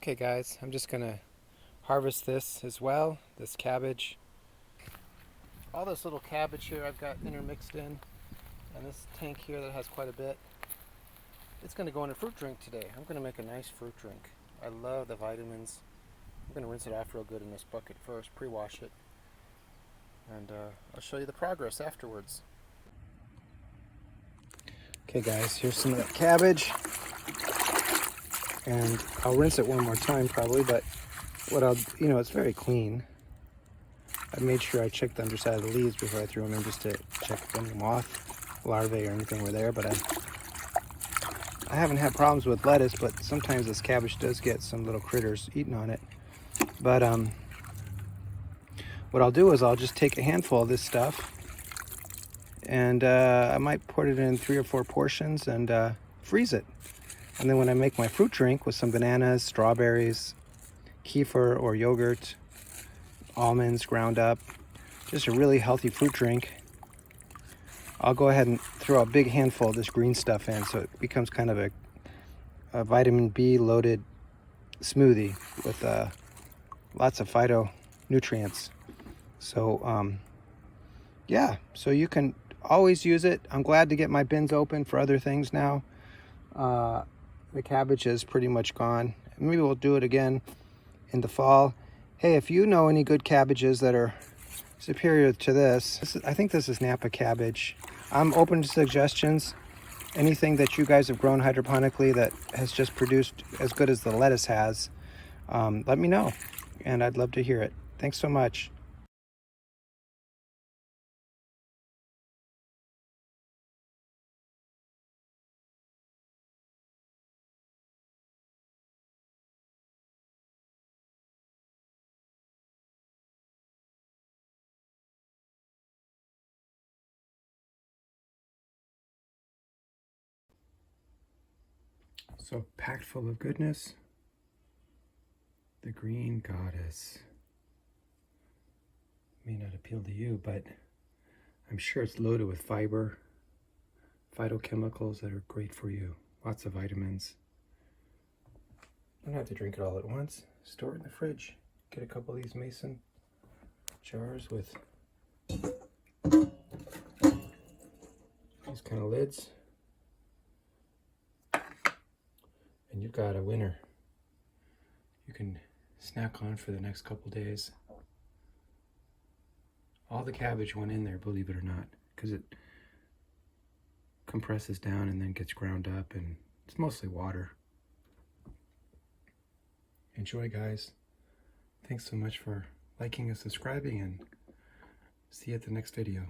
Okay guys, I'm just gonna harvest this as well, this cabbage. All this little cabbage here I've got intermixed in, and this tank here that has quite a bit. It's gonna go in a fruit drink today. I'm gonna make a nice fruit drink. I love the vitamins. I'm gonna rinse it off real good in this bucket first, pre-wash it, and I'll show you the progress afterwards. Okay guys, here's some of that cabbage. And I'll rinse it one more time probably, but it's very clean. I made sure I checked the underside of the leaves before I threw them in, just to check if any moth larvae or anything were there. But I haven't had problems with lettuce, but sometimes this cabbage does get some little critters eating on it. But what I'll do is I'll just take a handful of this stuff, and I might put it in 3 or 4 portions and freeze it. And then when I make my fruit drink with some bananas, strawberries, kefir or yogurt, almonds ground up, just a really healthy fruit drink, I'll go ahead and throw a big handful of this green stuff in, so it becomes kind of a vitamin B loaded smoothie with lots of phytonutrients. So yeah, so you can always use it. I'm glad to get my bins open for other things now. The cabbage is pretty much gone. Maybe we'll do it again in the fall. Hey, if you know any good cabbages that are superior to this, I think this is Napa cabbage. I'm open to suggestions. Anything that you guys have grown hydroponically that has just produced as good as the lettuce has, let me know, and I'd love to hear it. Thanks so much. So packed full of goodness, the green goddess. May not appeal to you, but I'm sure it's loaded with fiber, phytochemicals that are great for you. Lots of vitamins. You don't have to drink it all at once. Store it in the fridge. Get a couple of these mason jars with these kind of lids, and you've got a winner. You can snack on for the next couple days. All the cabbage went in there, believe it or not, because it compresses down and then gets ground up, and it's mostly water. Enjoy, guys. Thanks so much for liking and subscribing, and see you at the next video.